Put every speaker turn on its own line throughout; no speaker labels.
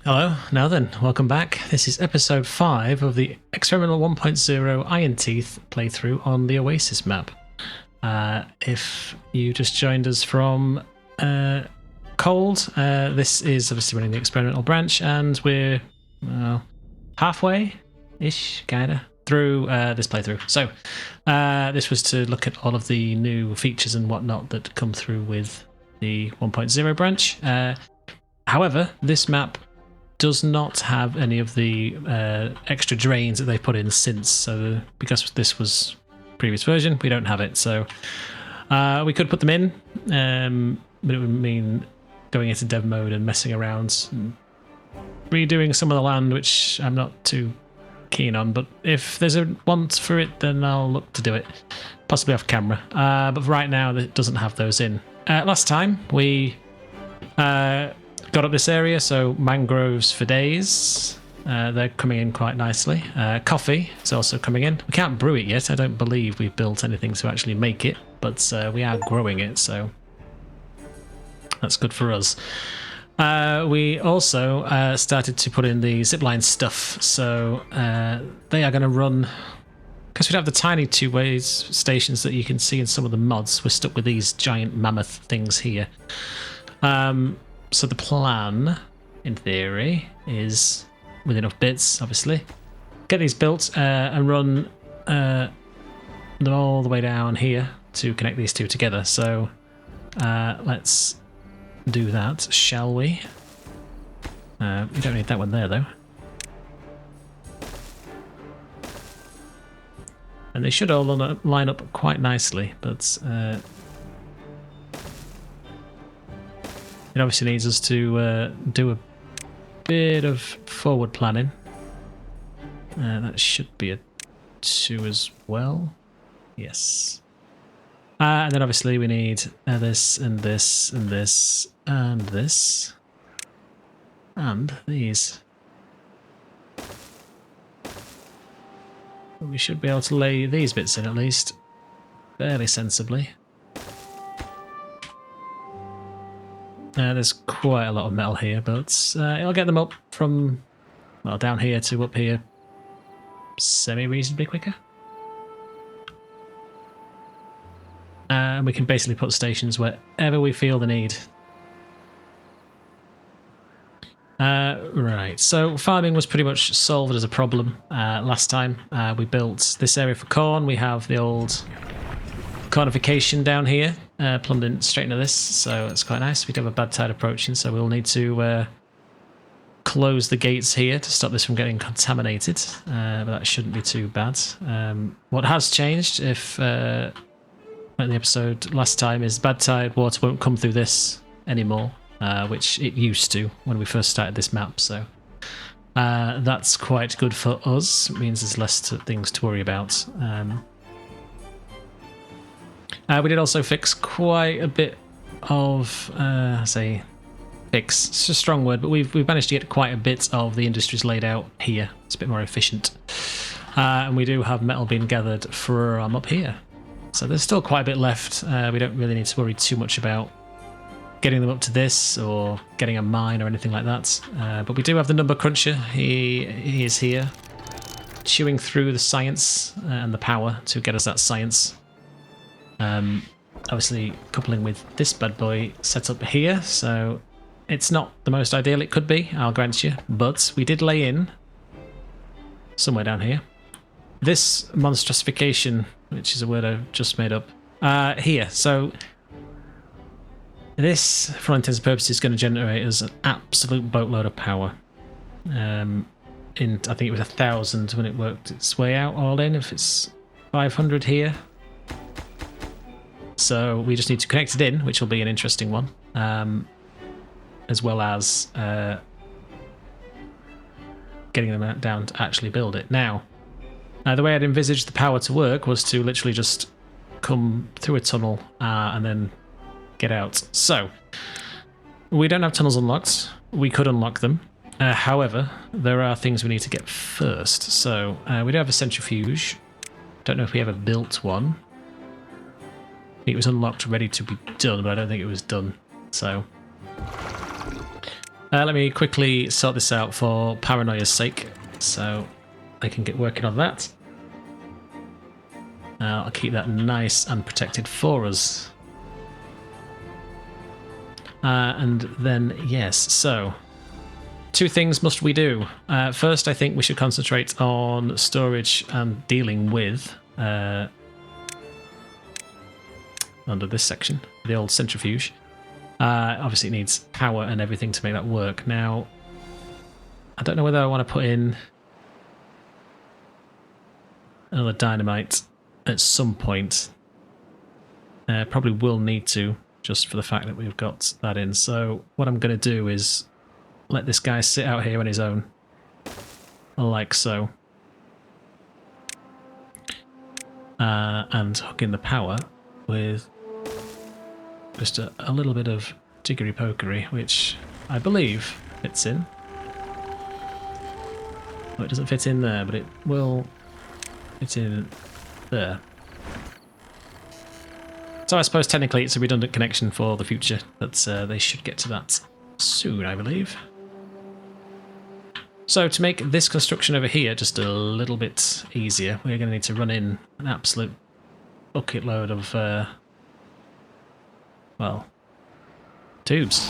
Hello, now then, welcome back. This is episode 5 of the Experimental 1.0 Ironteeth playthrough on the Oasis map. If you just joined us from Cold, this is obviously running the experimental branch, and we're halfway-ish, kinda, through this playthrough. So, this was to look at all of the new features and whatnot that come through with the 1.0 branch. However, this map does not have any of the extra drains that they've put in since. So because this was previous version, we don't have it. So we could put them in, but it would mean going into dev mode and messing around, and redoing some of the land, which I'm not too keen on. But if there's a want for it, then I'll look to do it, possibly off camera. But right now, it doesn't have those in. Last time we got up this area, so mangroves for days. They're coming in quite nicely. Coffee is also coming in. We can't brew it yet. I don't believe we've built anything to actually make it, but we are growing it, so that's good for us. We also started to put in the zipline stuff, so they are going to run, because we have the tiny two-way stations that you can see in some of the mods. We're stuck with these giant mammoth things here. So the plan, in theory, is, with enough bits, obviously, get these built and run them all the way down here to connect these two together. So let's do that, shall we? We don't need that one there, though. And they should all line up quite nicely, but it obviously needs us to do a bit of forward planning. That should be a 2 as well. Yes. And then obviously we need this and this and this and this. And these. We should be able to lay these bits in at least fairly sensibly. There's quite a lot of metal here, but it'll get them up from, well, down here to up here semi-reasonably quicker. And we can basically put stations wherever we feel the need. Right, so farming was pretty much solved as a problem last time. We built this area for corn. We have the old cornification down here, plumbed in straight into this, so that's quite nice. We do have a bad tide approaching, so we'll need to close the gates here to stop this from getting contaminated, but that shouldn't be too bad. What has changed, if in the episode last time, is bad tide water won't come through this anymore, which it used to when we first started this map, so that's quite good for us. It means there's less things to worry about. We did also fix quite a bit of, fix, it's a strong word, but we've managed to get quite a bit of the industries laid out here. It's a bit more efficient. And we do have metal being gathered from up here. So there's still quite a bit left. We don't really need to worry too much about getting them up to this or getting a mine or anything like that. But we do have the number cruncher. He is here, chewing through the science and the power to get us that science. Obviously coupling with this bad boy set up here, so it's not the most ideal it could be, I'll grant you, but we did lay in somewhere down here this monstrosification, which is a word I've just made up, here. So this, for all intents and purposes, is going to generate us an absolute boatload of power. I think it was 1,000 when it worked its way out all in, if it's 500 here. So we just need to connect it in, which will be an interesting one, as well as getting them down to actually build it. Now, the way I'd envisaged the power to work was to literally just come through a tunnel and then get out. So we don't have tunnels unlocked. We could unlock them. However, there are things we need to get first. So we do have a centrifuge. Don't know if we ever built one. It was unlocked, ready to be done, but I don't think it was done. So Let me quickly sort this out for paranoia's sake, so I can get working on that. I'll keep that nice and protected for us. And then, yes, so 2 things must we do. First, I think we should concentrate on storage and dealing with under this section, the old centrifuge. Obviously, it needs power and everything to make that work. Now, I don't know whether I want to put in another dynamite at some point. Probably will need to, just for the fact that we've got that in. So what I'm going to do is let this guy sit out here on his own, like so. And hook in the power with just a little bit of jiggery-pokery, which I believe fits in. Well, it doesn't fit in there, but it will fit in there. So I suppose technically it's a redundant connection for the future, but they should get to that soon, I believe. So to make this construction over here just a little bit easier, we're going to need to run in an absolute bucket load of, well, tubes.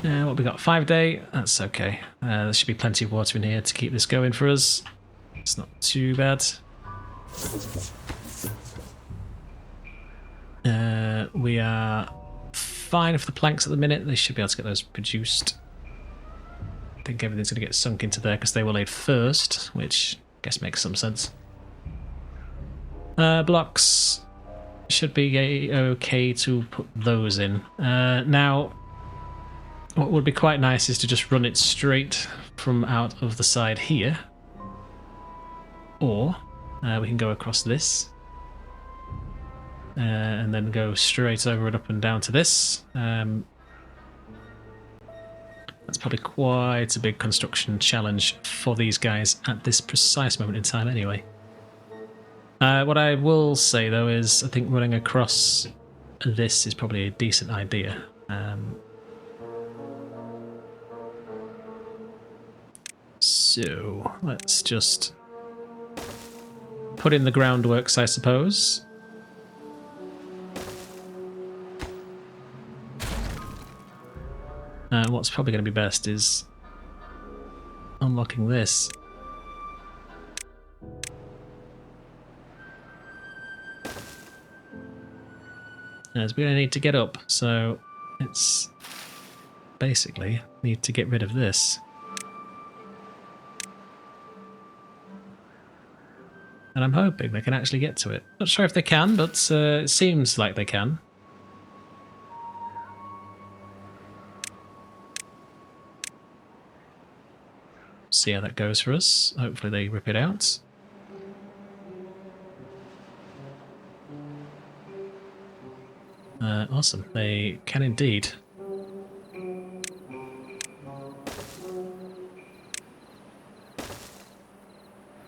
What we got? 5 day? That's okay. There should be plenty of water in here to keep this going for us. It's not too bad. We are fine for the planks at the minute. They should be able to get those produced. I think everything's going to get sunk into there because they were laid first, which I guess makes some sense. Blocks should be okay to put those in. Now, what would be quite nice is to just run it straight from out of the side here. Or we can go across this. And then go straight over and up and down to this. That's probably quite a big construction challenge for these guys at this precise moment in time anyway. What I will say though is I think running across this is probably a decent idea. So let's just put in the groundworks, I suppose. What's probably going to be best is unlocking this. As we're going to need to get up, so it's basically need to get rid of this. And I'm hoping they can actually get to it. Not sure if they can, but it seems like they can. See how that goes for us. Hopefully they rip it out. Awesome, they can indeed.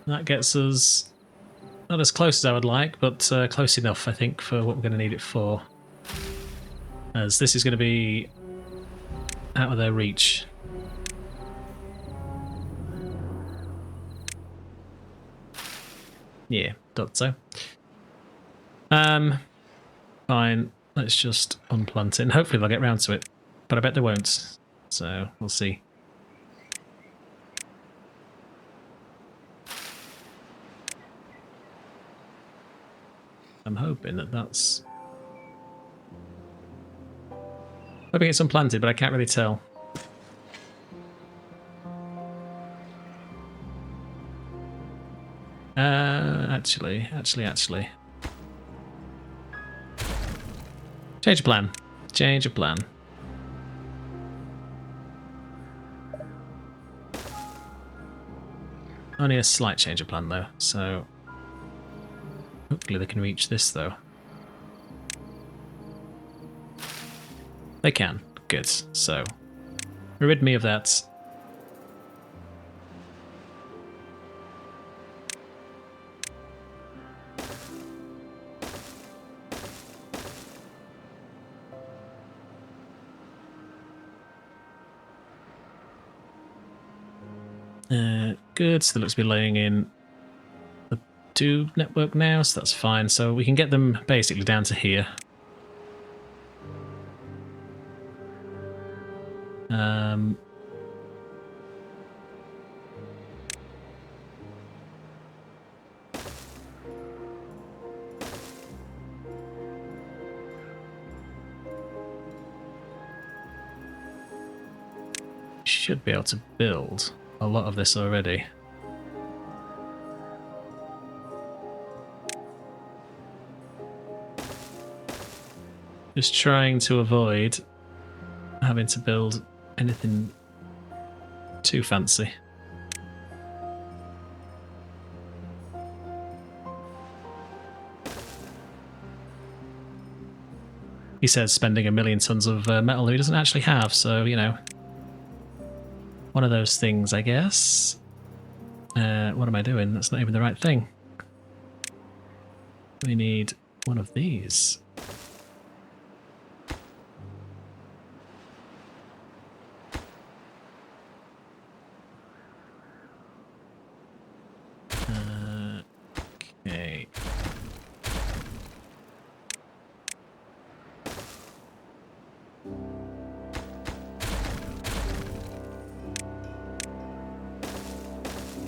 That gets us not as close as I would like, but close enough, I think, for what we're going to need it for. As this is going to be out of their reach. Yeah, thought so. Fine, let's just unplant it, and hopefully they'll get round to it. But I bet they won't, so we'll see. I'm hoping that that's... hoping it's unplanted, but I can't really tell. Actually. Change of plan. Change of plan. Only a slight change of plan though, so hopefully they can reach this though. They can. Good. So rid me of that. Good, so that looks to be laying in the tube network now, so that's fine. So we can get them basically down to here. Should be able to build a lot of this already. Just trying to avoid having to build anything too fancy. He says spending 1 million tons of metal he doesn't actually have, so, you know, one of those things, I guess. What am I doing? That's not even the right thing. We need one of these. Okay.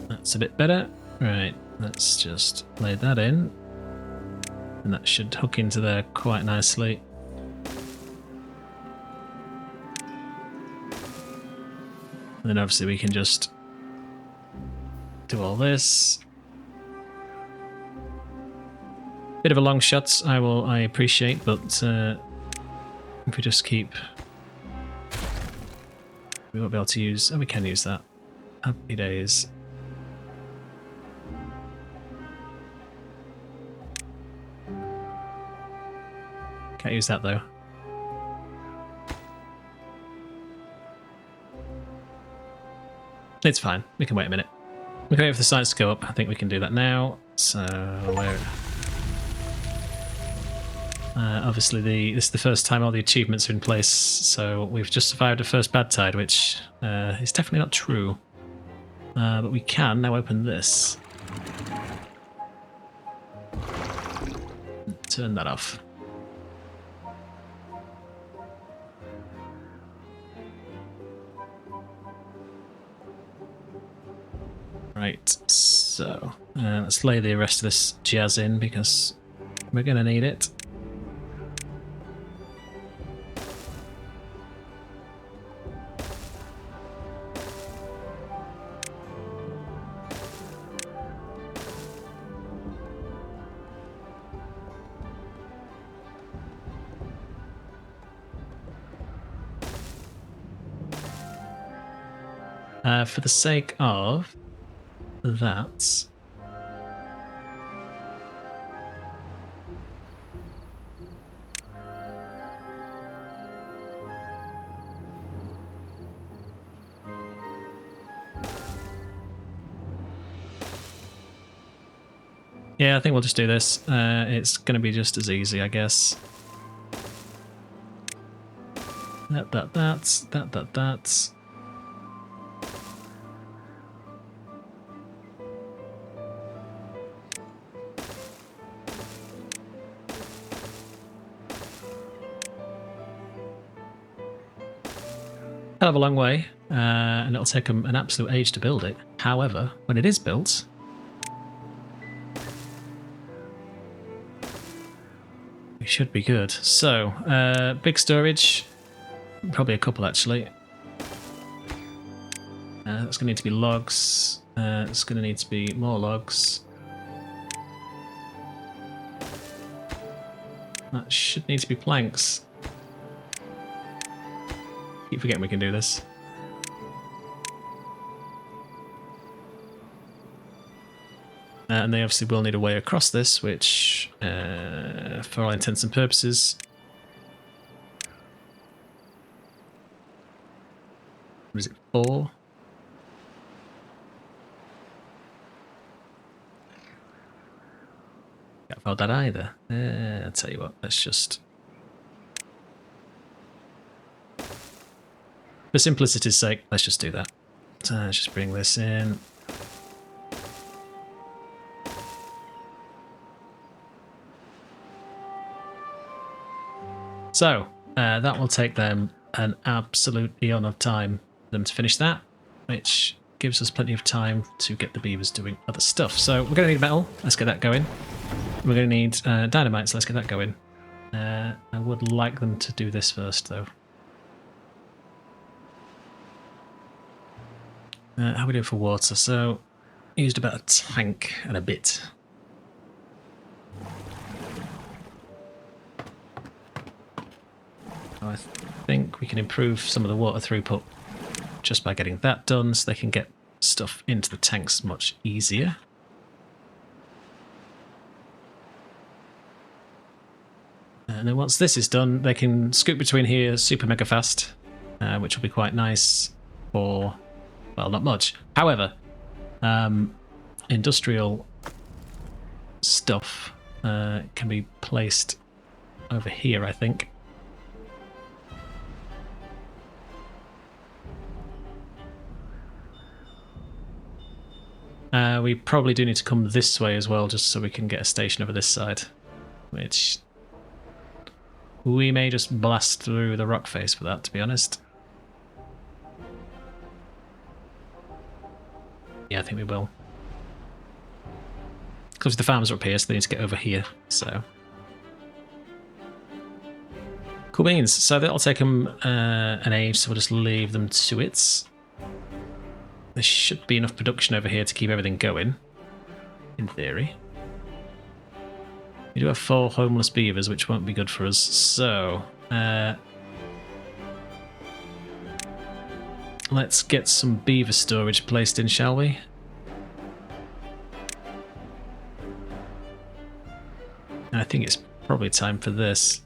That's a bit better. Right, let's just lay that in. And that should hook into there quite nicely. And then obviously we can just do all this. Bit of a long shot, I appreciate, but if we just keep, we won't be able to use. Oh, we can use that. Happy days. Can't use that though. It's fine. We can wait a minute. We can wait for the sides to go up. I think we can do that now. So where? Obviously, this is the first time all the achievements are in place. So we've just survived a first bad tide, which is definitely not true. But we can now open this. Turn that off. Right, so let's lay the rest of this jazz in because we're going to need it. For the sake of that, yeah, I think we'll just do this. It's going to be just as easy, I guess. That. Hell of a long way, and it'll take an absolute age to build it. However, when it is built, we should be good. So, big storage, probably a couple actually. That's going to need to be logs. It's going to need to be more logs. That should need to be planks. Keep forgetting we can do this. And they obviously will need a way across this, which, for all intents and purposes, what is it, 4? Can't afford that either. I'll tell you what, let's just... For simplicity's sake, let's just do that. So let's just bring this in. So that will take them an absolute eon of time for them to finish that, which gives us plenty of time to get the beavers doing other stuff. So we're going to need metal. Let's get that going. We're going to need dynamite, so let's get that going. I would like them to do this first, though. How are we doing for water? So, used about a tank and a bit. I think we can improve some of the water throughput just by getting that done, so they can get stuff into the tanks much easier. And then once this is done, they can scoot between here super mega fast, which will be quite nice for, well, not much. However, industrial stuff can be placed over here, I think. We probably do need to come this way as well, just so we can get a station over this side, which we may just blast through the rock face for that, to be honest. Yeah, I think we will. Because the farmers are up here, so they need to get over here, so... Cool beans. So that'll take them an age, so we'll just leave them to it. There should be enough production over here to keep everything going, in theory. We do have 4 homeless beavers, which won't be good for us, so... let's get some beaver storage placed in, shall we? And I think it's probably time for this.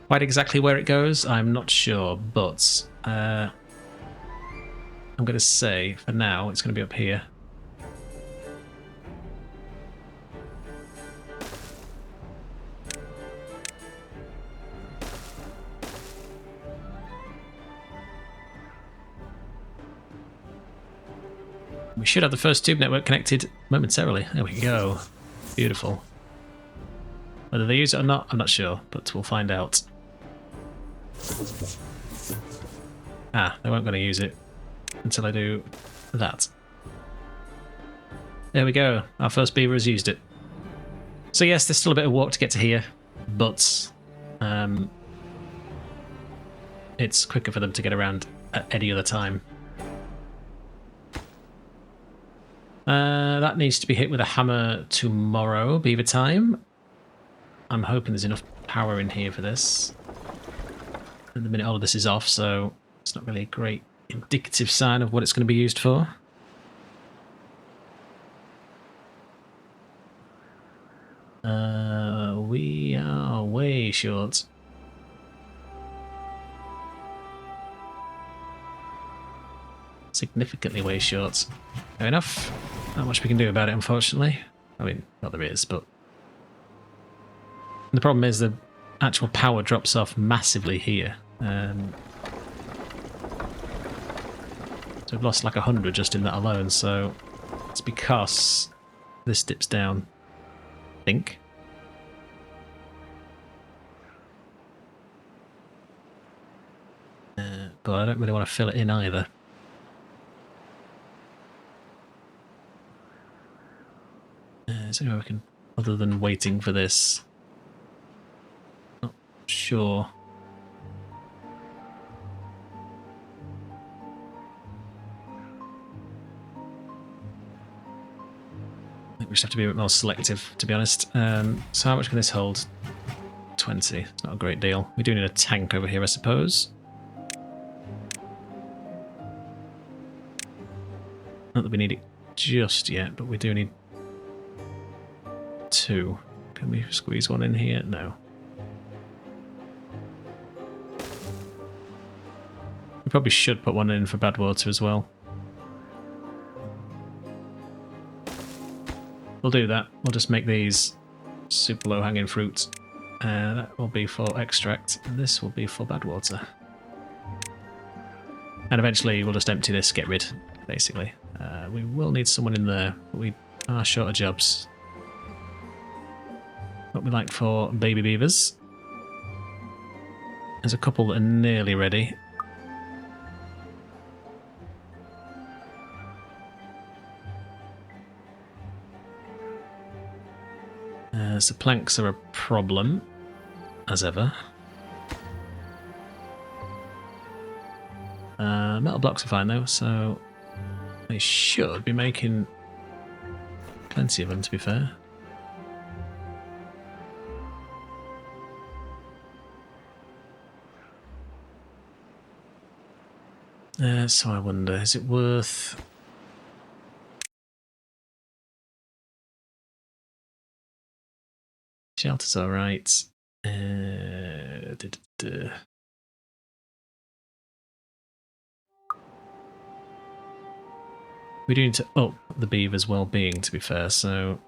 Quite exactly where it goes, I'm not sure, but I'm going to say, for now, it's going to be up here. We should have the first tube network connected momentarily. There we go. Beautiful. Whether they use it or not, I'm not sure, but we'll find out. Ah, they weren't going to use it until I do that. There we go. Our first beaver has used it. So yes, there's still a bit of walk to get to here, but it's quicker for them to get around at any other time. That needs to be hit with a hammer tomorrow, beaver time. I'm hoping there's enough power in here for this. At the minute all of this is off, so it's not really a great indicative sign of what it's going to be used for. We are way short. Significantly way short. Fair enough. Not much we can do about it, unfortunately. I mean, not there is, but... The problem is the actual power drops off massively here. So we've lost like 100 just in that alone, so it's because this dips down, I think. But I don't really want to fill it in either. Is there any way we can, other than waiting for this? Not sure. I think we just have to be a bit more selective, to be honest. So how much can this hold? 20. It's not a great deal. We do need a tank over here, I suppose. Not that we need it just yet, but we do need 2. Can we squeeze one in here? No. We probably should put one in for bad water as well. We'll do that. We'll just make these super low hanging fruit. That will be for extract, and this will be for bad water. And eventually we'll just empty this, get rid, basically. We will need someone in there, but we are short of jobs. What we like for baby beavers. There's a couple that are nearly ready. So planks are a problem, as ever. Metal blocks are fine though, so they should be making plenty of them, to be fair. So I wonder, is it worth... Shelter's alright. We're do need to up the beaver's well-being, to be fair, so...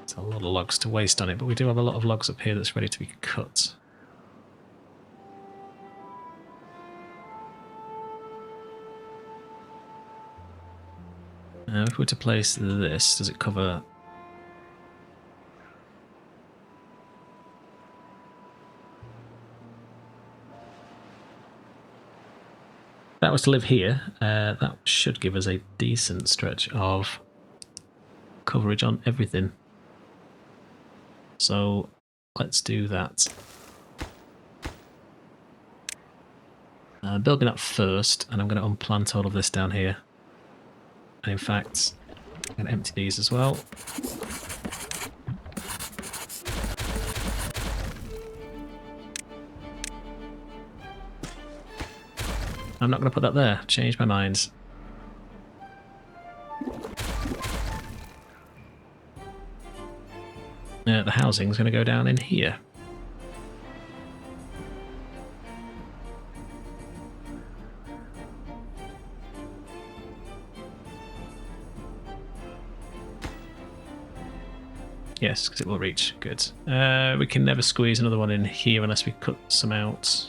It's a lot of logs to waste on it, but we do have a lot of logs up here that's ready to be cut. If we were to place this, does it cover... If that was to live here, that should give us a decent stretch of coverage on everything. So let's do that. Building up first, and I'm going to unplant all of this down here. And in fact, I'm going to empty these as well. I'm not going to put that there. Change my mind. The housing's going to go down in here. Yes, because it will reach. Good. We can never squeeze another one in here unless we cut some out.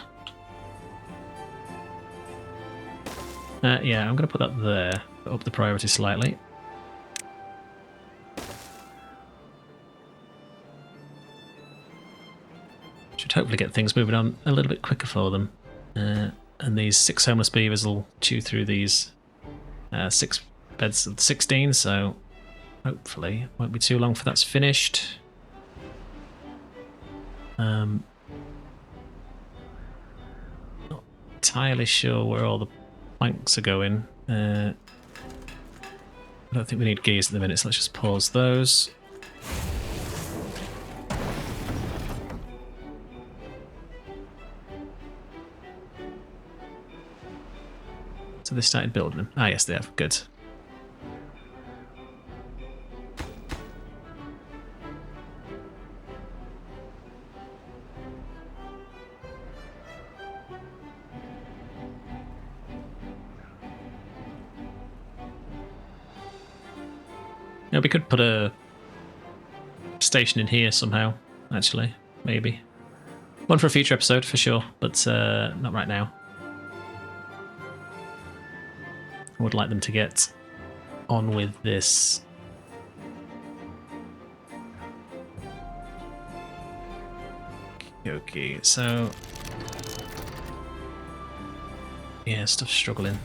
Yeah, I'm going to put that there, but up the priority slightly. Should hopefully get things moving on a little bit quicker for them. And these 6 homeless beavers will chew through these 6 beds of 16, so hopefully it won't be too long for that's finished. Not entirely sure where all the planks are going. I don't think we need gears at the minute, so let's just pause those. So they started building them. Ah, yes, they have. Good. Yeah, we could put a station in here somehow, actually. Maybe. One for a future episode, for sure, but not right now. I would like them to get on with this. Okay, so... yeah, stuff's struggling.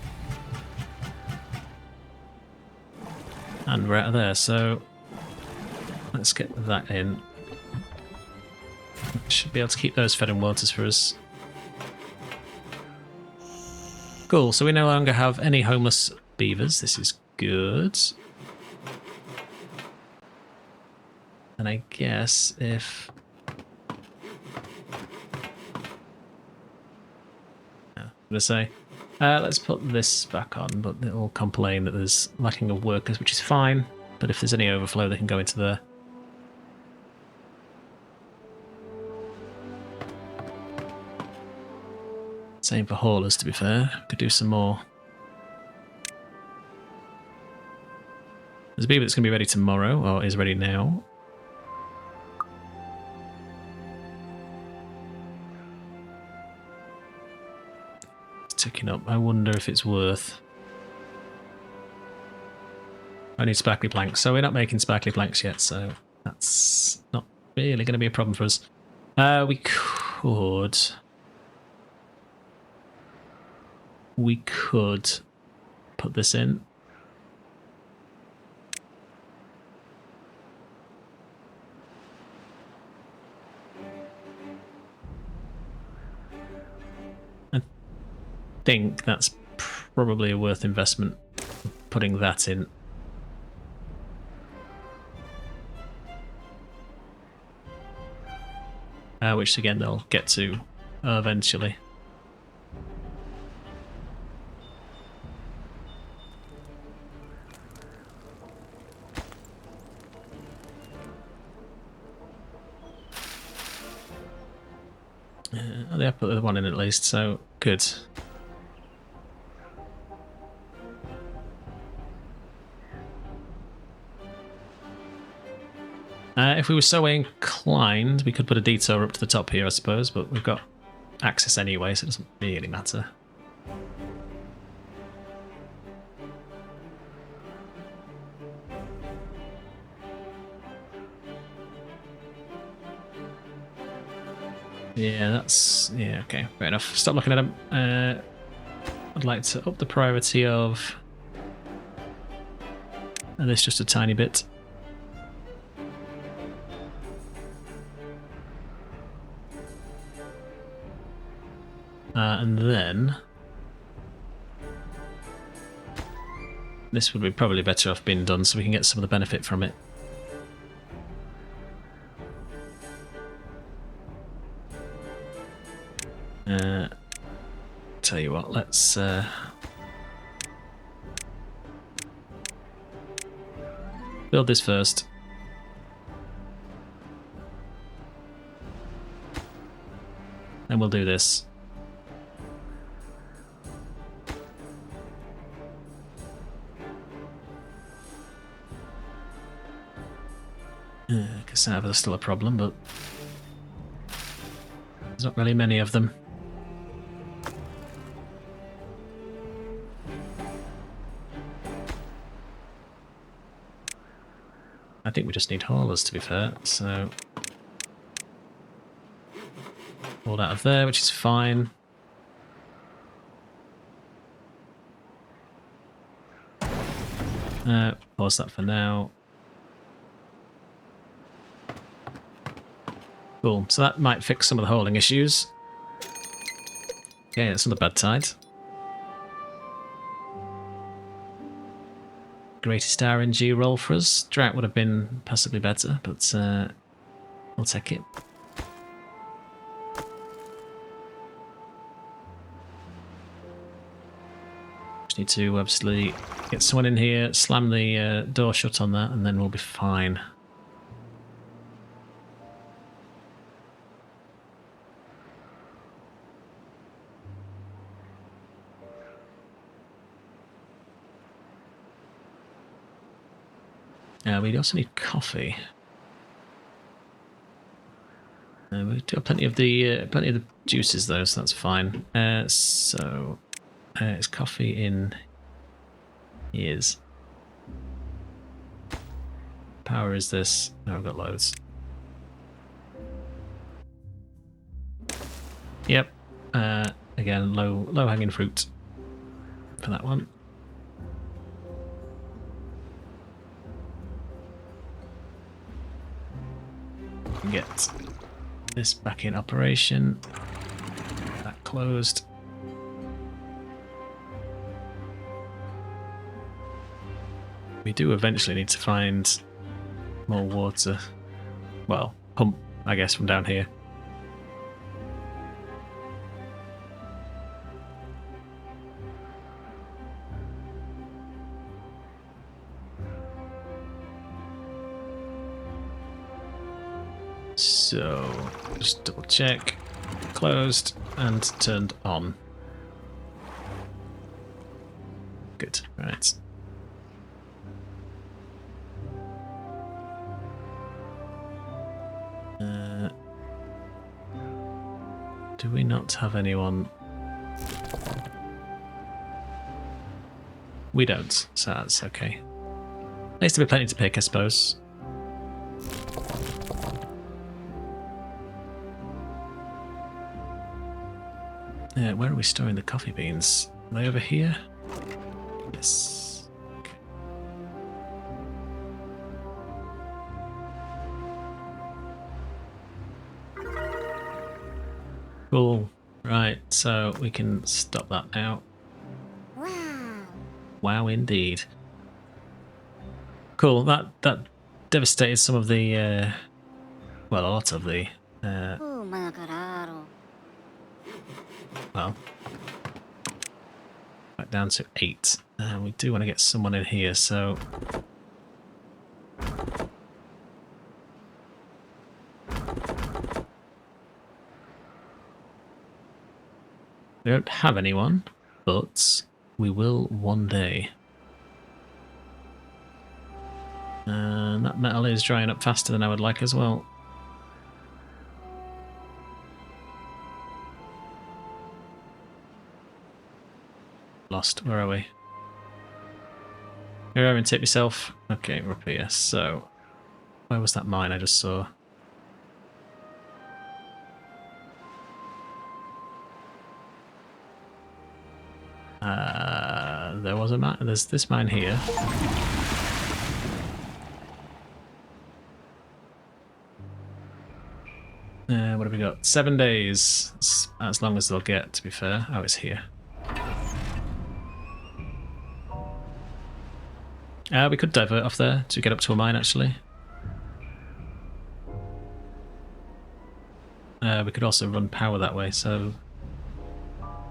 And we're out of there, so let's get that in. Should be able to keep those fed in waters for us. Cool, so we no longer have any homeless beavers. This is good. And I guess if... I'm going to say... let's put this back on, but it'll complain that there's lacking of workers, which is fine. But if there's any overflow, they can go into there. Same for haulers, to be fair. Could do some more. There's a beaver that's going to be ready tomorrow, or is ready now. ticking up. I wonder if it's worth... I need sparkly planks. So we're not making sparkly planks yet, so that's not really going to be a problem for us. We could put this in. I think that's probably a worth investment, putting that in. Which again they'll get to eventually. They have put the one in at least, so good. If we were so inclined, we could put a detour up to the top here, I suppose, but we've got access anyway, so it doesn't really matter. Yeah, that's... yeah, okay, fair enough. Stop looking at them. I'd like to up the priority of... and this just a tiny bit. And then... this would be probably better off being done so we can get some of the benefit from it. Tell you what, let's build this first. Then we'll do this. Cassava is still a problem, but there's not really many of them. I think we just need haulers, to be fair, so all out of there, which is fine. Pause that for now. Cool, so that might fix some of the hauling issues. Okay, that's not a bad tide. Greatest RNG roll for us. Drought would have been possibly better, but we'll take it. Just need to obviously get someone in here, slam the door shut on that, and then we'll be fine. We also need coffee. We do have plenty of the juices though, so that's fine. So is coffee in? Is power is this? No, I've got loads. Yep. Again, low hanging fruit for that one. Get this back in operation. That closed. We do eventually need to find more water. Well, pump, I guess, from down here. So, just double check. Closed and turned on. Good, right. Do we not have anyone? We don't, so that's okay. At least there'll be plenty to pick, I suppose. Where are we storing the coffee beans? Are they over here? Yes. Okay. Cool. Right, so we can stop that now.
Wow.
Wow, indeed. Cool. That devastated some of the, well, a lot of the,
Oh, mga kararo.
well, back down to 8. We do want to get someone in here, so we don't have anyone, but we will one day. And that metal is drying up faster than I would like as well. Lost. Where are we? Here, and tip yourself. Okay, we're up here. So, where was that mine I just saw? There was a mine. There's this mine here. What have we got? 7 days. That's as long as they'll get, to be fair. Oh, it's here. We could divert off there to get up to a mine, actually. We could also run power that way, so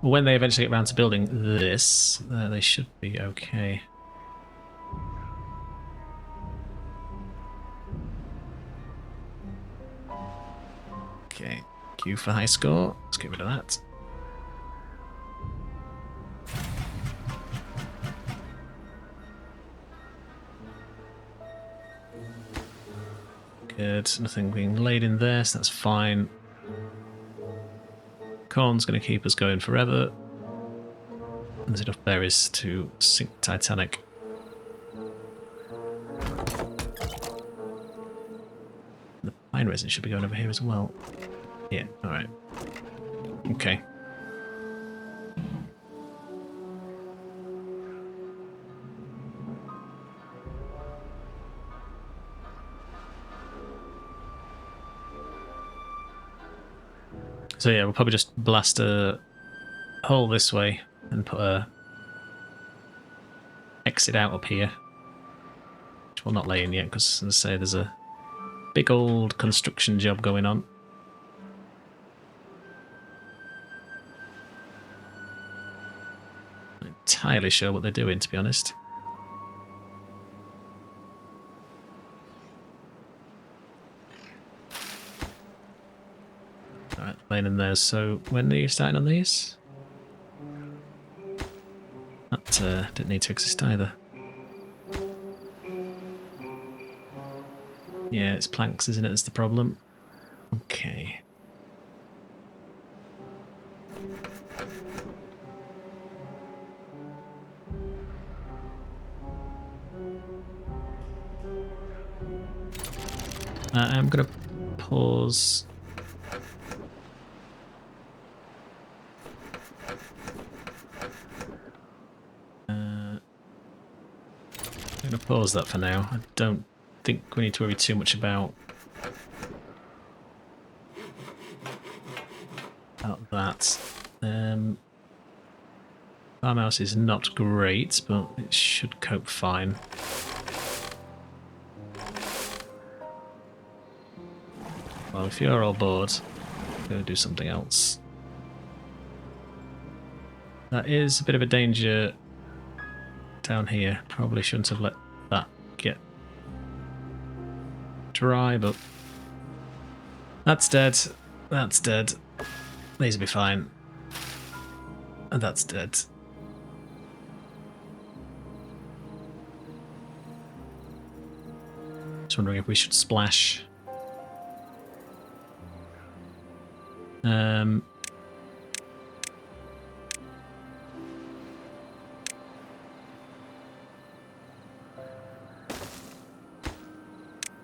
when they eventually get around to building this, they should be okay. Okay, Q for high score. Let's get rid of that. Good, nothing being laid in there, so that's fine. Corn's going to keep us going forever. There's enough berries to sink Titanic. The pine resin should be going over here as well. Yeah, alright. Okay. So yeah, we'll probably just blast a hole this way and put a exit out up here. Which we'll not lay in yet because, as I say, there's a big old construction job going on. Not entirely sure what they're doing, to be honest. Alright, laying in there. So when are you starting on these? That didn't need to exist either. Yeah, it's planks, isn't it? That's the problem. Okay. I'm going to pause. I'm going to pause that for now. I don't think we need to worry too much about that. Farmhouse is not great, but it should cope fine. Well, if you're all bored, I'm going to do something else. That is a bit of a danger down here. Probably shouldn't have let that get dry, but that's dead. That's dead. These will be fine. And that's dead. Just wondering if we should splash.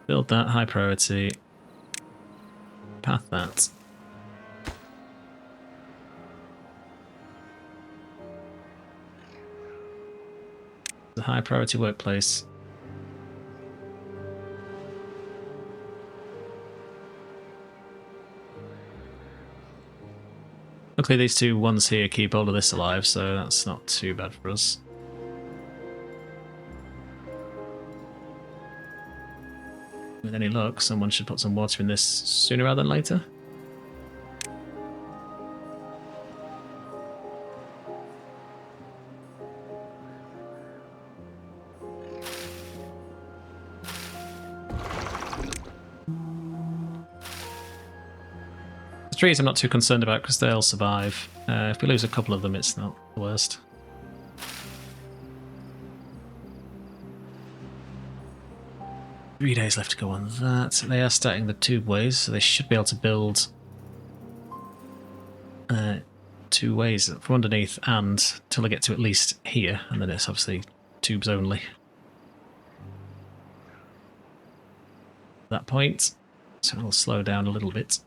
Build that, high priority. Path that. The high priority workplace. Luckily these two ones here keep all of this alive, so that's not too bad for us. With any luck, someone should put some water in this sooner rather than later. The trees I'm not too concerned about because they'll survive. If we lose a couple of them, it's not the worst. Days left to go on that. They are starting the tube ways, so they should be able to build 2 ways from underneath and till I get to at least here, and then it's obviously tubes only. At that point, so it'll slow down a little bit.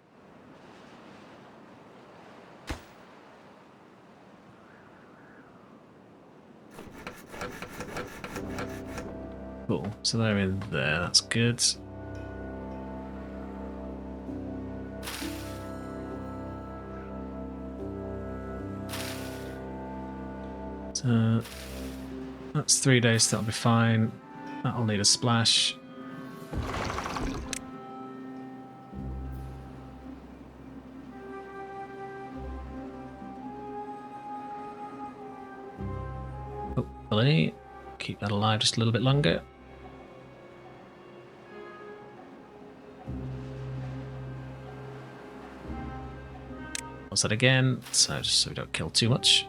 Cool, so they're in there, that's good. So that's 3 days, that'll be fine. That'll need a splash. Hopefully, keep that alive just a little bit longer. Pause that again, so just so we don't kill too much.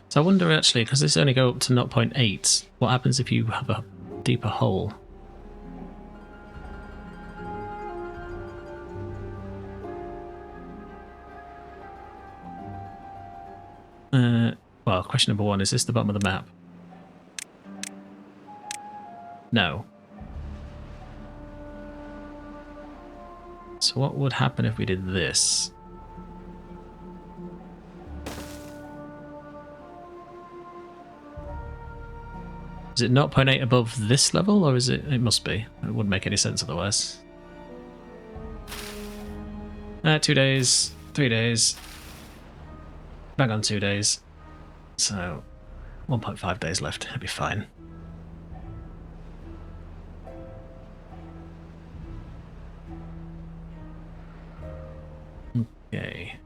So I wonder actually, because this only go up to 0.8, what happens if you have a deeper hole? Well, question number 1, is this the bottom of the map? No. So what would happen if we did this? Is it 0.8 above this level, or is it? It must be. It wouldn't make any sense otherwise. 2 days, 3 days. Bang on 2 days. So 1.5 days left. It'll be fine. Okay.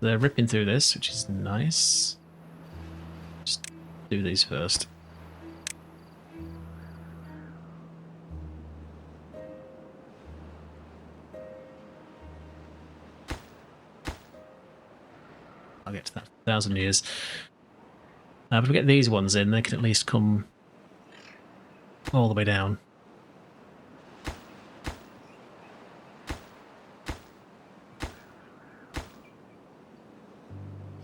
They're ripping through this, which is nice. Just do these first. I'll get to that 1,000 years. But if we get these ones in, they can at least come all the way down.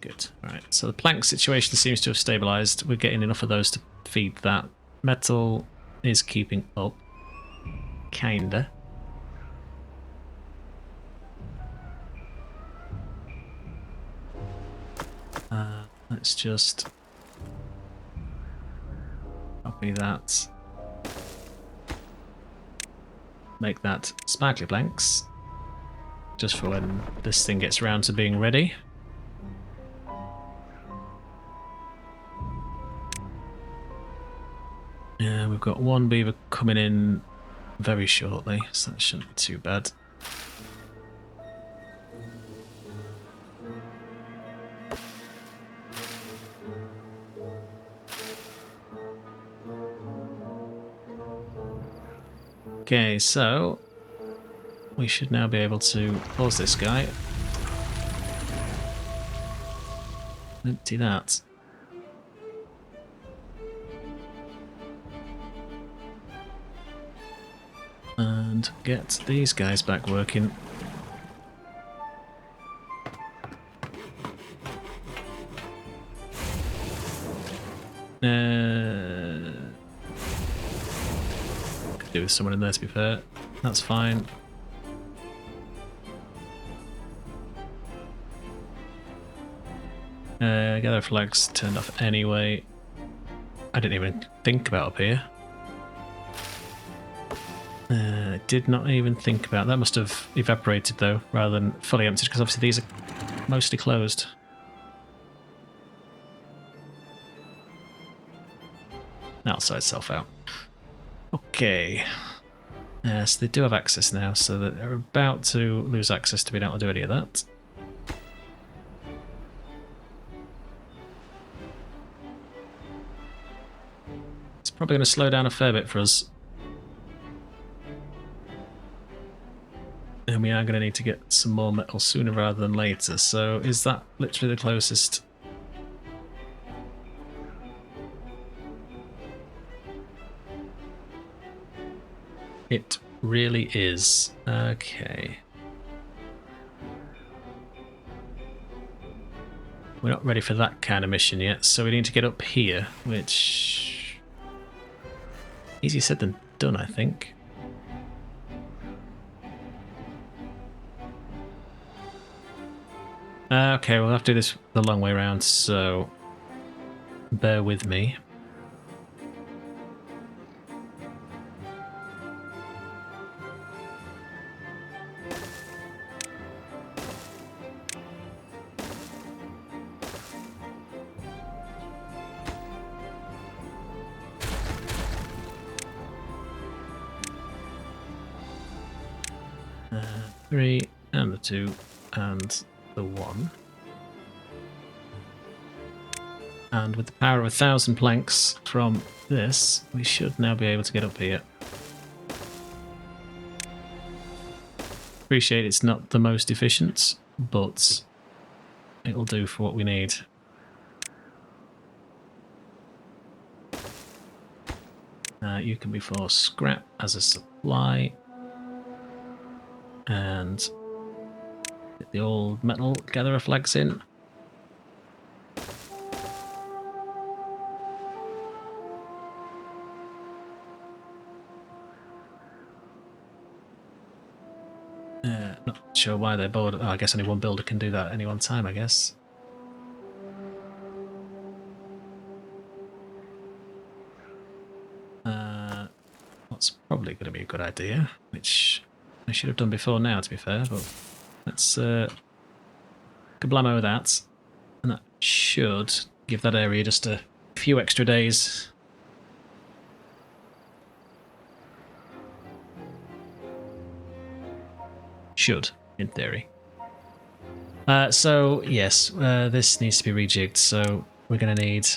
Good. Alright, so the plank situation seems to have stabilised. We're getting enough of those to feed that. Metal is keeping up. Kinda. Let's just copy that. Make that sparkly planks. Just for when this thing gets around to being ready. Yeah, we've got 1 beaver coming in very shortly, so that shouldn't be too bad. Okay, so we should now be able to pause this guy. Empty that. and get these guys back working. Could do with someone in there, to be fair. That's fine. Gather flags turned off anyway. I didn't even think about up here. Did not even think about that. Must have evaporated though, rather than fully emptied, because obviously these are mostly closed. That'll sort itself out. Okay. So they do have access now, so that they're about to lose access to being able to do any of that. It's probably going to slow down a fair bit for us. And we are going to need to get some more metal sooner rather than later. So is that literally the closest? It really is. Okay. We're not ready for that kind of mission yet, so we need to get up here, which... easier said than done, I think. Okay, we'll have to do this the long way around, so bear with me. Three, and the 2, and the 1. And with the power of 1,000 planks from this, we should now be able to get up here. Appreciate it's not the most efficient, but it'll do for what we need. You can be for scrap as a supply. And get the old metal gatherer flags in. Not sure why they're bored. Oh, I guess only one builder can do that at any one time, I guess. What's probably going to be a good idea, which I should have done before now, to be fair, but let's kablamo that, and that should give that area just a few extra days. Should, in theory. So, yes, this needs to be rejigged, so we're going to need...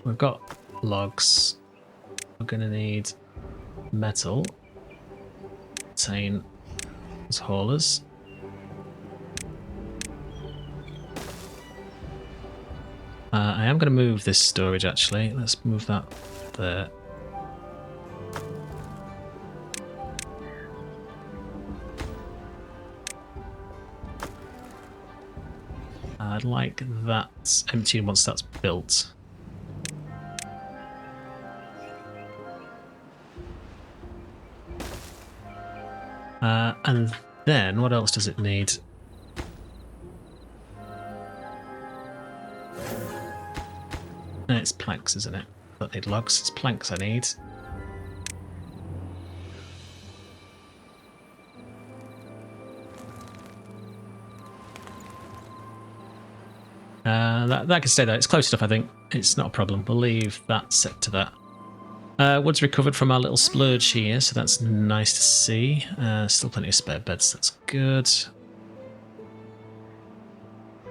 we've got logs. We're going to need metal. Obtain as haulers. I am going to move this storage actually. Let's move that there. I'd like that empty once that's built. And then, what else does it need? It's planks, isn't it? I don't need logs, it's planks I need. That can stay there. It's close enough, I think. It's not a problem. We'll leave that set to that. Wood's recovered from our little splurge here, so that's nice to see. Still plenty of spare beds, that's good.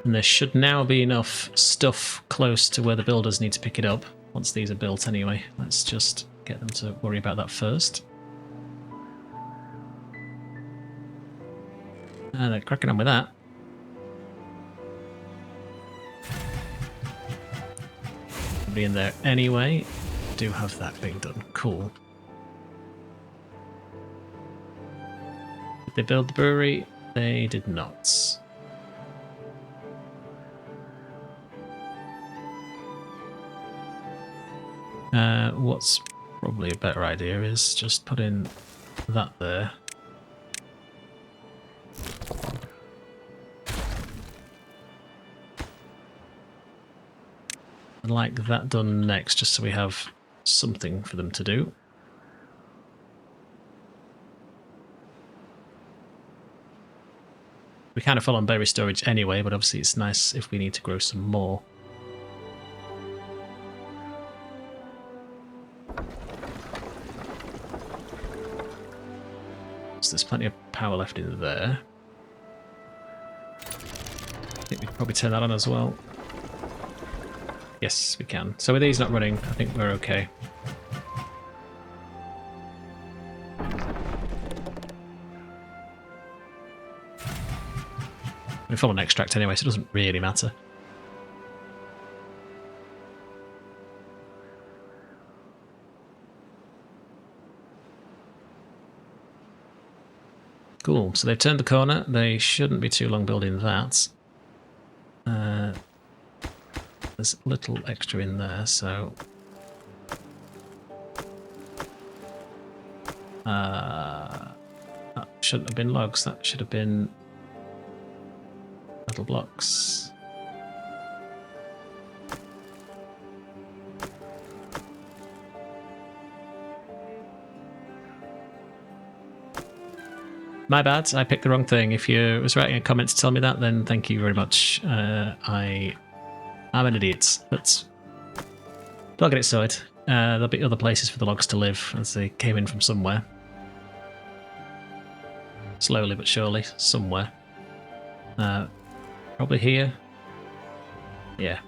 And there should now be enough stuff close to where the builders need to pick it up, once these are built anyway. Let's just get them to worry about that first. And they're cracking on with that. nobody in there anyway. Do have that being done. Cool. Did they build the brewery? They did not. What's probably a better idea is just put in that there. I'd like that done next, just so we have something for them to do. We kind of fall on berry storage anyway, but obviously it's nice if we need to grow some more. So there's plenty of power left in there. I think we can probably turn that on as well. Yes, we can. So with these not running, I think we're okay. We follow an extract anyway, so it doesn't really matter. Cool, so they've turned the corner. They shouldn't be too long building that. There's a little extra in there, so... that shouldn't have been logs, that should have been metal blocks. My bad, I picked the wrong thing. If you was writing a comment to tell me that, then thank you very much. I'm an idiot, but I'll get it sorted. There'll be other places for the logs to live, as they came in from somewhere. Slowly but surely, somewhere. Probably here. Yeah.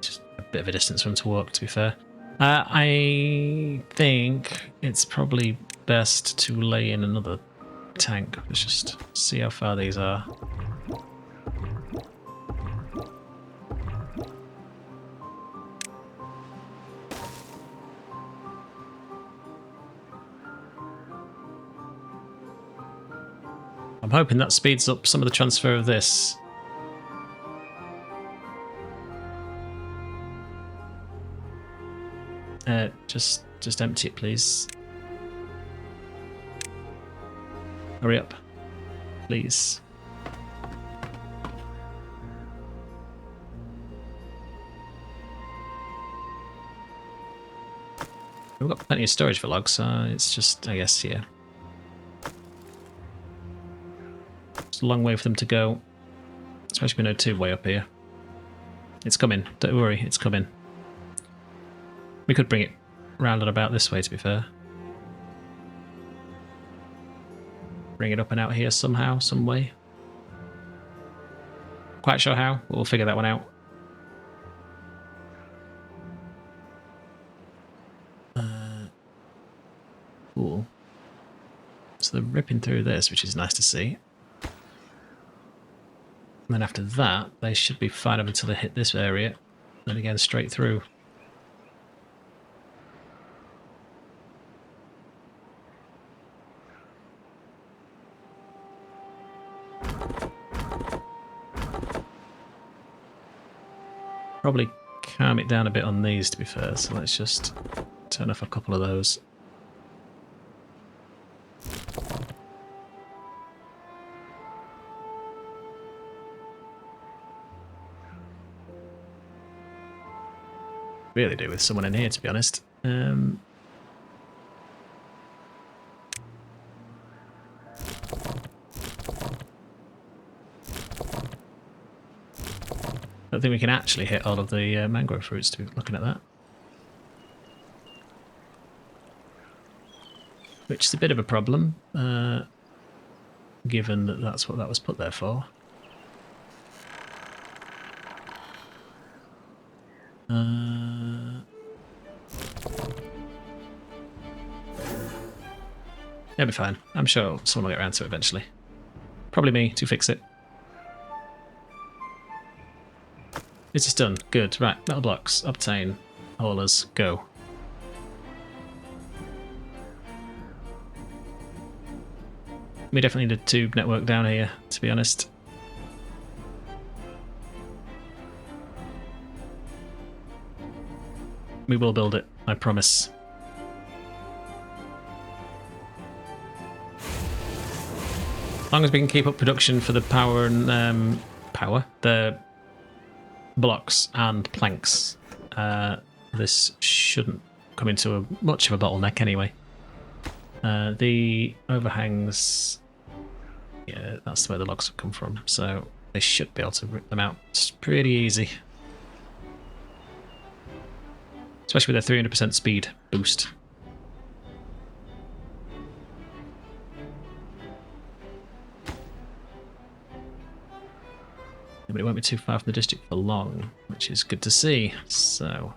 Just a bit of a distance for them to walk, to be fair. I think it's probably best to lay in another tank. Let's just see how far these are. I'm hoping that speeds up some of the transfer of this. Just empty it, please. Hurry up, please. We've got plenty of storage for logs, so it's just, I guess, yeah. It's a long way for them to go, especially with no two-way up here. It's coming, don't worry, it's coming. We could bring it round and about this way, to be fair. Bring it up and out here somehow, some way. Quite sure how, but we'll figure that one out. Cool. So they're ripping through this, which is nice to see. And then after that, they should be fine up until they hit this area. Then again, straight through. Probably calm it down a bit on these, to be fair, so let's just turn off a couple of those. Really do with someone in here, to be honest. I don't think we can actually hit all of the mangrove fruits to be looking at that. Which is a bit of a problem, given that that's what that was put there for. It'll be fine. I'm sure someone will get around to it eventually. Probably me to fix it. This is done. Good. Right, metal blocks. Obtain. Haulers. Go. We definitely need a tube network down here, to be honest. We will build it, I promise. As long as we can keep up production for the power and the blocks and planks, this shouldn't come into much of a bottleneck anyway. The overhangs, yeah, that's where the logs have come from, so they should be able to rip them out. It's pretty easy. Especially with their 300% speed boost. Yeah, but it won't be too far from the district for long, which is good to see. So...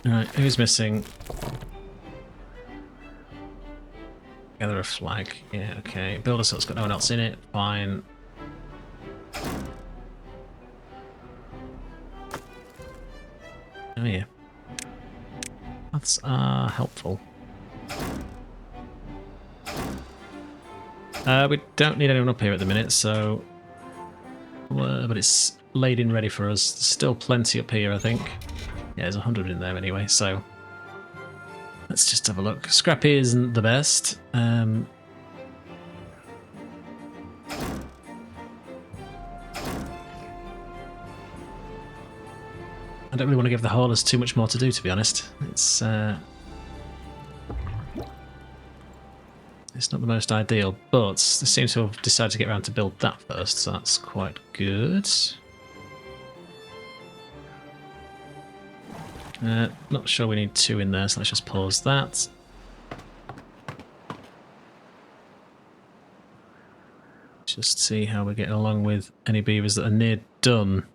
Alright, who's missing? Gather a flag. Yeah, okay. Build a so it's got no one else in it. Fine. Oh yeah. That's helpful. We don't need anyone up here at the minute, so... but it's laid in ready for us. There's still plenty up here, I think. Yeah, there's 100 in there anyway, so... Let's just have a look. Scrappy isn't the best. I don't really want to give the haulers too much more to do, to be honest. It's not the most ideal, but they seem to have decided to get around to build that first, so that's quite good. Not sure we need 2 in there, so let's just pause that. Just see how we're getting along with any beavers that are near done.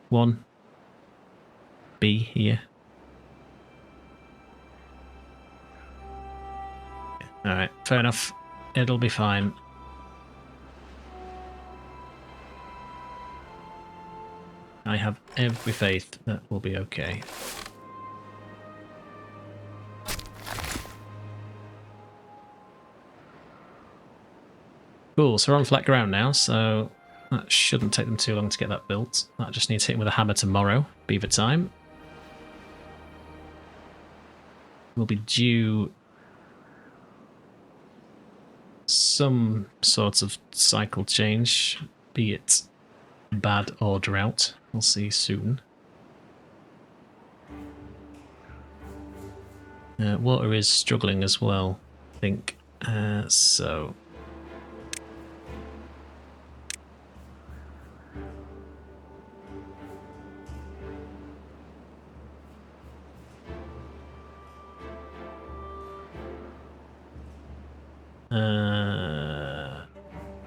1 B here. Alright, fair enough. It'll be fine. I have every faith that will be okay. Cool, so we're on flat ground now, so that shouldn't take them too long to get that built. That just needs hitting with a hammer tomorrow, beaver time. We'll be due some sort of cycle change, be it bad or drought. We'll see soon. Water is struggling as well, I think. So...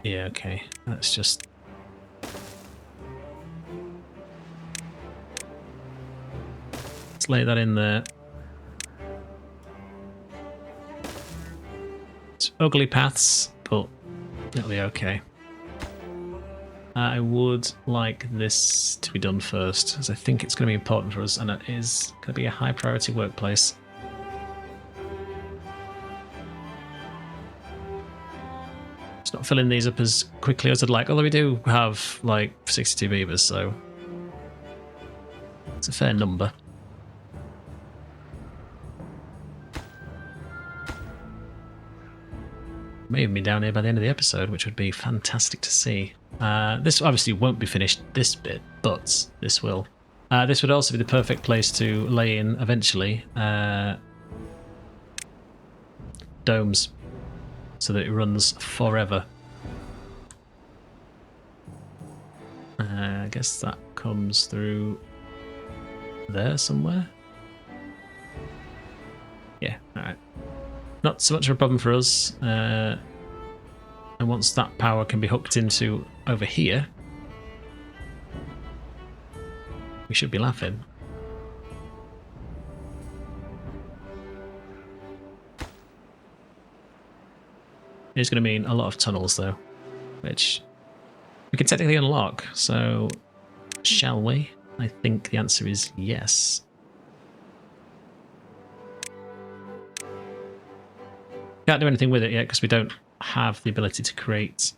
yeah, okay. Let's just... Let's lay that in there. It's ugly paths, but it'll be okay. I would like this to be done first, as I think it's going to be important for us, and it is going to be a high priority workplace. It's not filling these up as quickly as I'd like, although we do have like 62 beavers, so it's a fair number. May even be down here by the end of the episode, which would be fantastic to see. This obviously won't be finished, this bit, but this will. This would also be the perfect place to lay in, eventually, domes, so that it runs forever. I guess that comes through there somewhere. Yeah, alright. Not so much of a problem for us. And once that power can be hooked into over here, we should be laughing. It's going to mean a lot of tunnels, though, which we can technically unlock. So, shall we? I think the answer is yes. Can't do anything with it yet because we don't have the ability to create...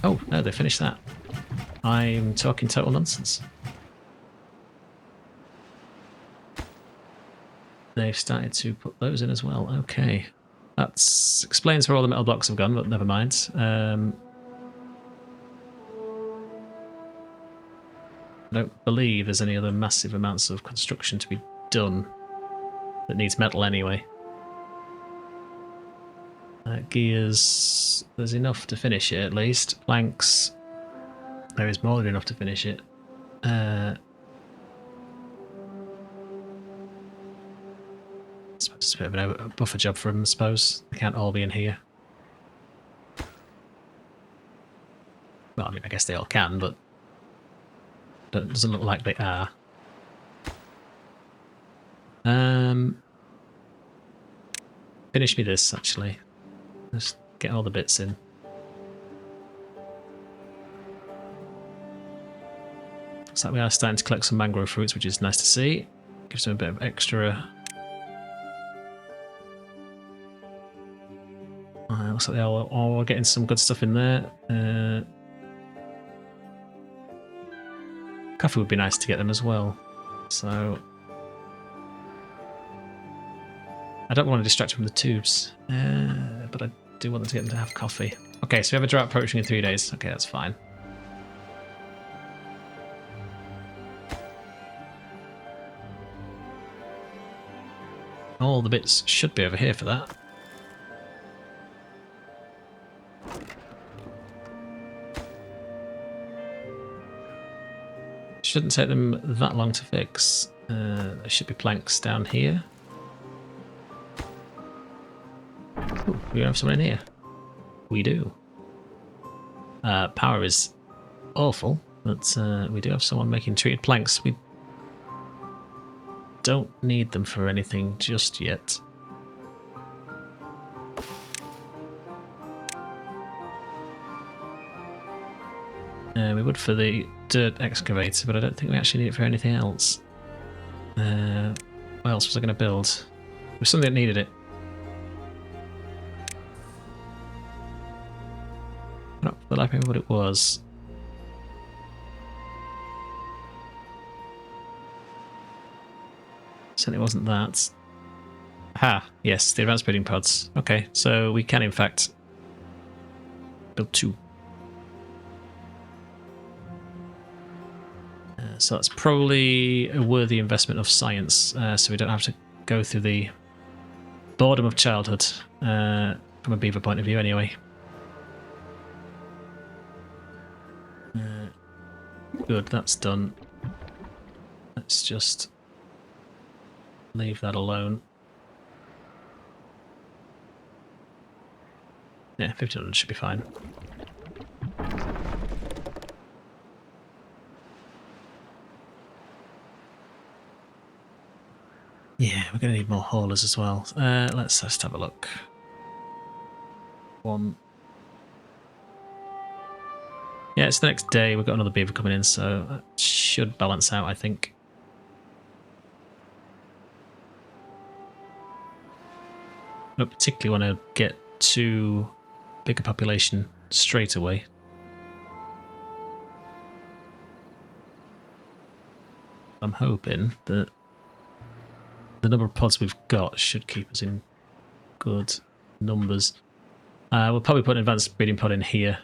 Oh, no, they finished that. I'm talking total nonsense. They've started to put those in as well. Okay. That explains where all the metal blocks have gone, but never mind. I don't believe there's any other massive amounts of construction to be done that needs metal anyway. Gears, there's enough to finish it at least. Planks, there is more than enough to finish it. It's a bit of a buffer job for them, I suppose. They can't all be in here. Well, I mean, I guess they all can, but it doesn't look like they are. Finish me this, actually. Just get all the bits in. Looks like we are starting to collect some mangrove fruits, which is nice to see. Gives them a bit of extra... looks like they all are getting some good stuff in there. Coffee would be nice to get them as well. So... I don't want to distract them from the tubes, but I do want to get them to have coffee. Okay, so we have a drought approaching in 3 days. Okay, that's fine. All the bits should be over here for that. Shouldn't take them that long to fix. There should be planks down here. Ooh, we have someone in here. We do. Power is awful, but we do have someone making treated planks. We don't need them for anything just yet. We would for the dirt excavator, but I don't think we actually need it for anything else. What else was I going to build? There was something that needed it. Not the life of what it was. Certainly wasn't that. Ah, yes, the advanced breeding pods. Okay, so we can in fact build 2. So that's probably a worthy investment of science, so we don't have to go through the boredom of childhood, from a beaver point of view anyway. Good, that's done. Let's just leave that alone. Yeah, 1500 should be fine. Yeah, we're going to need more haulers as well. Let's just have a look. 1. Yeah, it's the next day. We've got another beaver coming in, so that should balance out, I think. I don't particularly want to get too big a population straight away. I'm hoping that the number of pods we've got should keep us in good numbers. We'll probably put an advanced breeding pod in here.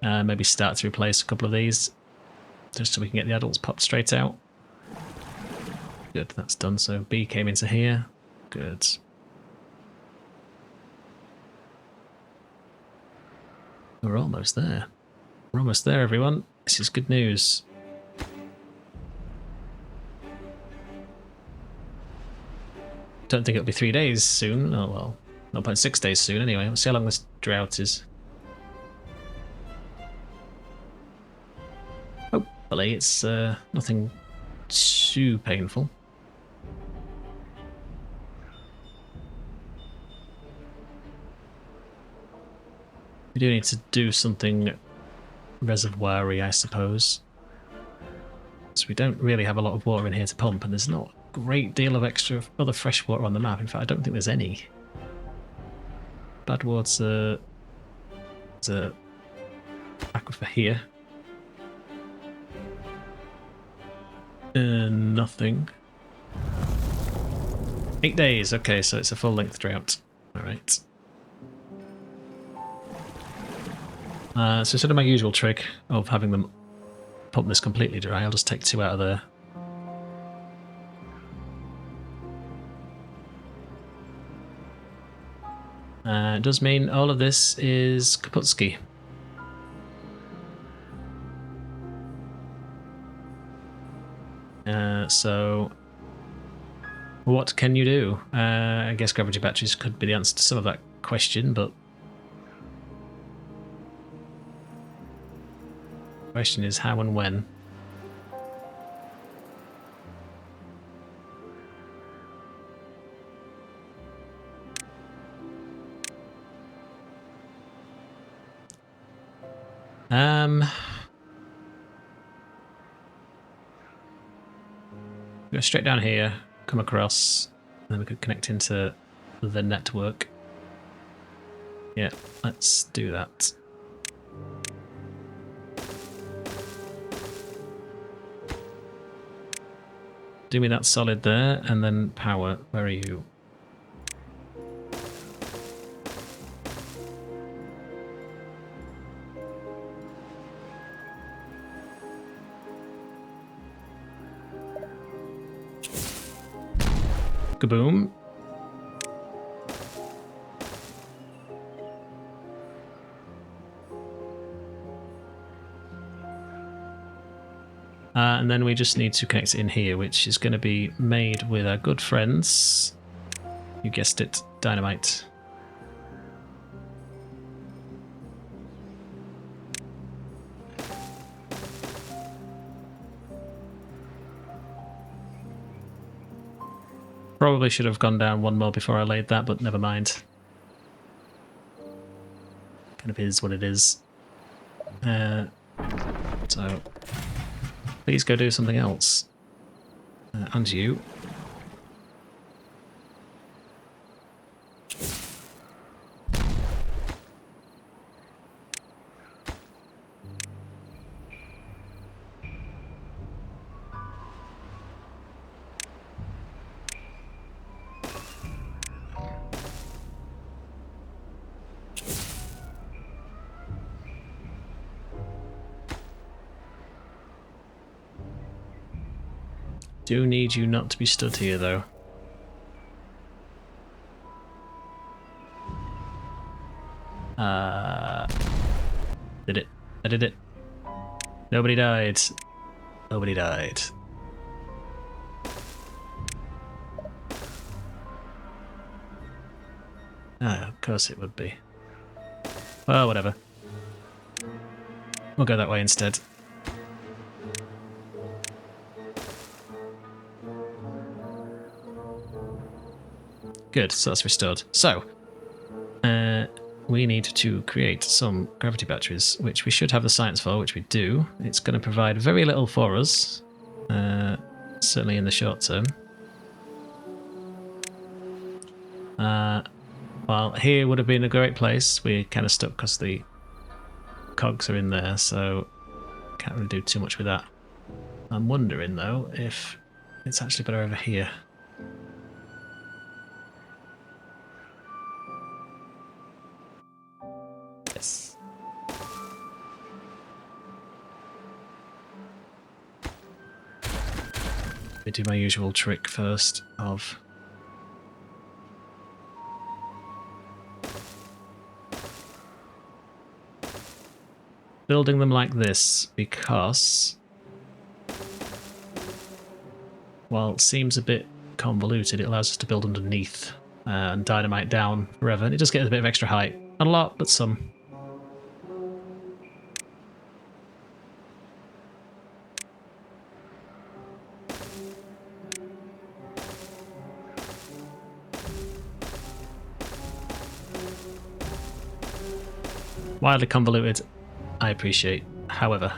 Maybe start to replace a couple of these, just so we can get the adults popped straight out. Good, that's done. So B came into here. Good. We're almost there. We're almost there, everyone. This is good news. Don't think it'll be 3 days soon. Oh well, 0.6 days soon anyway. Let's see how long this drought is. Hopefully it's nothing too painful. We do need to do something reservoir-y, I suppose. So we don't really have a lot of water in here to pump, and there's not a great deal of extra other fresh water on the map. In fact, I don't think there's any. Badwater. There's a aquifer here. Nothing. 8 days. Okay, so it's a full-length drought. All right. So instead of my usual trick of having them pump this completely dry, I'll just take 2 out of there. It does mean all of this is Kaputski. So what can you do? I guess gravity batteries could be the answer to some of that question, but the question is how and when. Go straight down here, come across, and then we could connect into the network. Yeah, let's do that. Do me that solid there, and then power. Where are you? Kaboom. And then we just need to connect it in here, which is going to be made with our good friends. You guessed it, dynamite. Probably should have gone down one more before I laid that, but never mind. Kind of is what it is. So, please go do something else. And you. Do need you not to be stood here, though. Did it? I did it. Nobody died. Nobody died. Ah, of course it would be. Well, whatever. We'll go that way instead. Good, so that's restored. So, we need to create some gravity batteries, which we should have the science for, which we do. It's going to provide very little for us, certainly in the short term. Well, here would have been a great place. We're kind of stuck because the cogs are in there, so can't really do too much with that. I'm wondering, though, if it's actually better over here. Yes. Let me do my usual trick first of building them like this, because while it seems a bit convoluted, it allows us to build underneath and dynamite down forever. And it just gets a bit of extra height. Not a lot, but some. Wildly convoluted, I appreciate. However,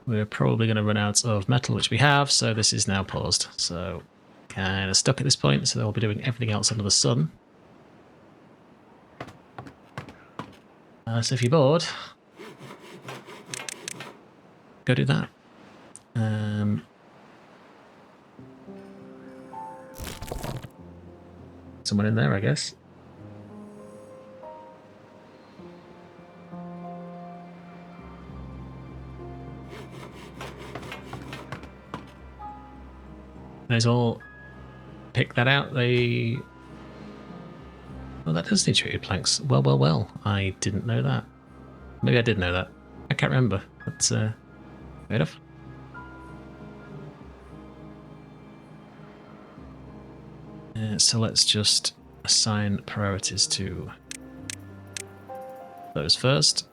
we're probably going to run out of metal, which we have, so this is now paused. So, kind of stuck at this point, so they'll be doing everything else under the sun. So if you're bored, go do that. Someone in there, I guess. Those all pick that out. They... Oh, that does need treated planks. Well. I didn't know that. Maybe I did know that. I can't remember. But, fair enough. So let's just assign priorities to those first.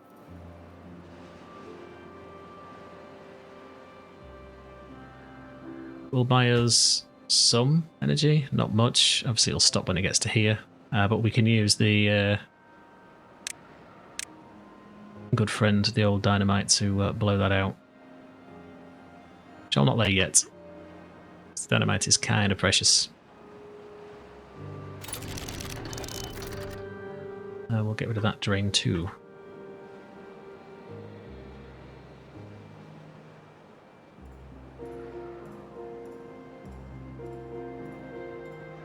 Will buy us some energy, not much. Obviously, it'll stop when it gets to here, but we can use the good friend, the old dynamite, to blow that out. Which I'm not there yet. This dynamite is kind of precious. We'll get rid of that drain too.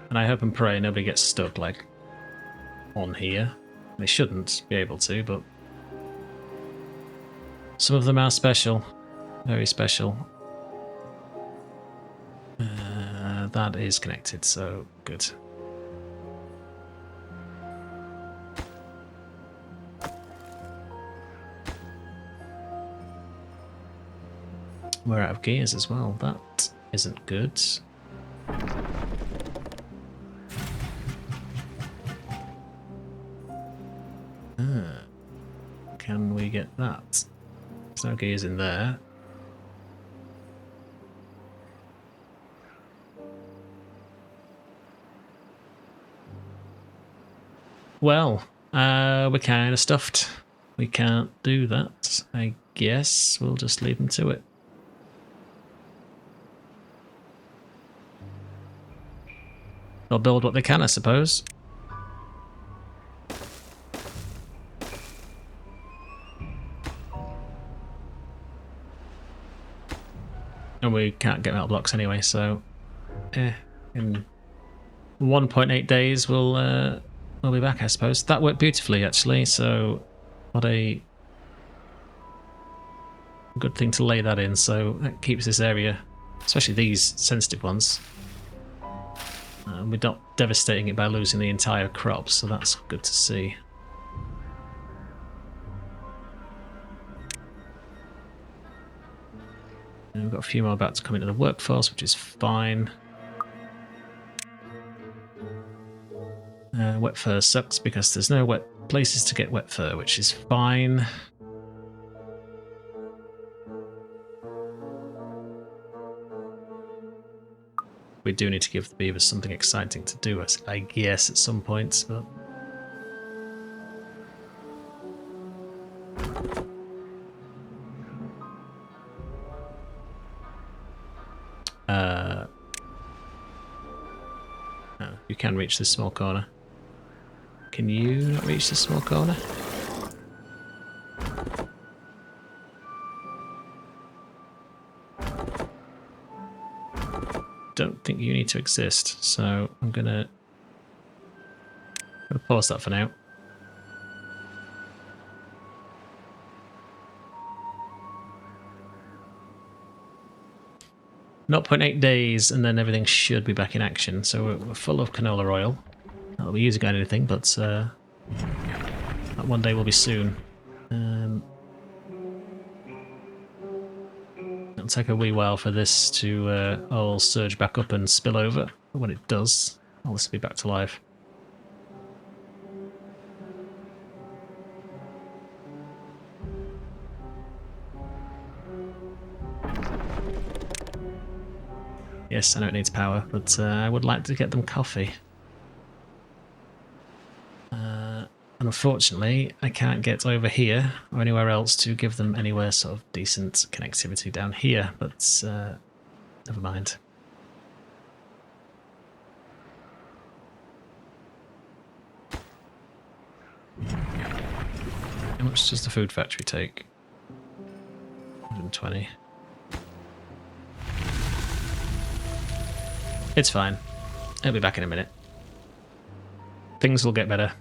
And I hope and pray nobody gets stuck, like, on here. They shouldn't be able to, but some of them are special. Very special. That is connected, so good. We're out of gears as well. That isn't good. Can we get that? There's no gears in there. Well, we're kind of stuffed. We can't do that. I guess we'll just leave them to it. They'll build what they can, I suppose. And we can't get metal blocks anyway, so in 1.8 days we'll be back, I suppose. That worked beautifully, actually. So what a good thing to lay that in. So that keeps this area, especially these sensitive ones. We're not devastating it by losing the entire crop, so that's good to see. And we've got a few more about to come into the workforce, which is fine. Wet fur sucks because there's no wet places to get wet fur, which is fine. We do need to give the beavers something exciting to do, I guess, at some point, but... Oh, you can reach this small corner. Can you not reach this small corner? Don't think you need to exist, so I'm gonna pause that for now. Not 0.8 days, and then everything should be back in action. So we're full of canola oil. Not that we're using on anything, but that one day will be soon. It'll take a wee while for this to all surge back up and spill over. But when it does, all this will be back to life. Yes, I know it needs power, but I would like to get them coffee. unfortunately, I can't get over here or anywhere else to give them anywhere sort of decent connectivity down here, but never mind. How much does the food factory take? 120. It's fine. I'll be back in a minute. Things will get better.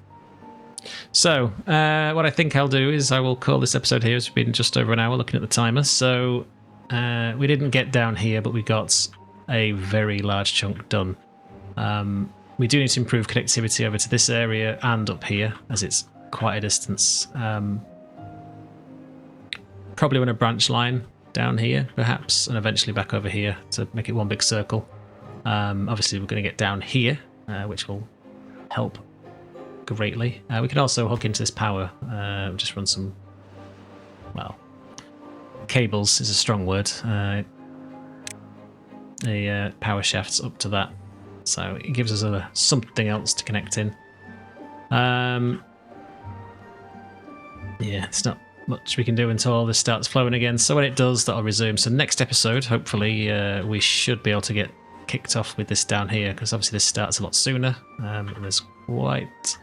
So, what I think I'll do is I will call this episode here. It's been just over an hour looking at the timer. So, we didn't get down here, but we got a very large chunk done. We do need to improve connectivity over to this area and up here, as it's quite a distance. Probably run a branch line down here, perhaps, and eventually back over here to make it one big circle. Obviously, we're going to get down here, which will help greatly. We can also hook into this power, just run some, well, cables is a strong word. The power shafts up to that, so it gives us something else to connect in. Yeah, it's not much we can do until all this starts flowing again, so when it does, that'll resume. So next episode, hopefully, we should be able to get kicked off with this down here, because obviously this starts a lot sooner, and there's quite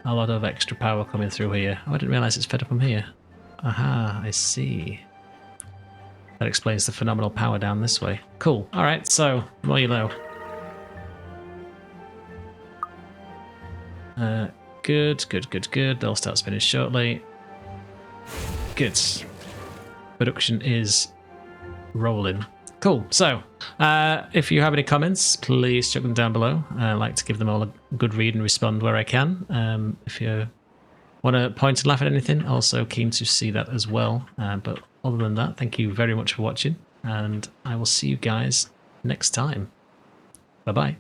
a lot of extra power coming through here. Oh, I didn't realise it's fed up from here. Aha, I see. That explains the phenomenal power down this way. Cool. Alright, so, the more you know. Good. They'll start spinning shortly. Good. Production is rolling. Cool. So, if you have any comments, please chuck them down below. I like to give them all a good read and respond where I can. If you want to point and laugh at anything, also keen to see that as well. But other than that, thank you very much for watching, and I will see you guys next time. Bye-bye.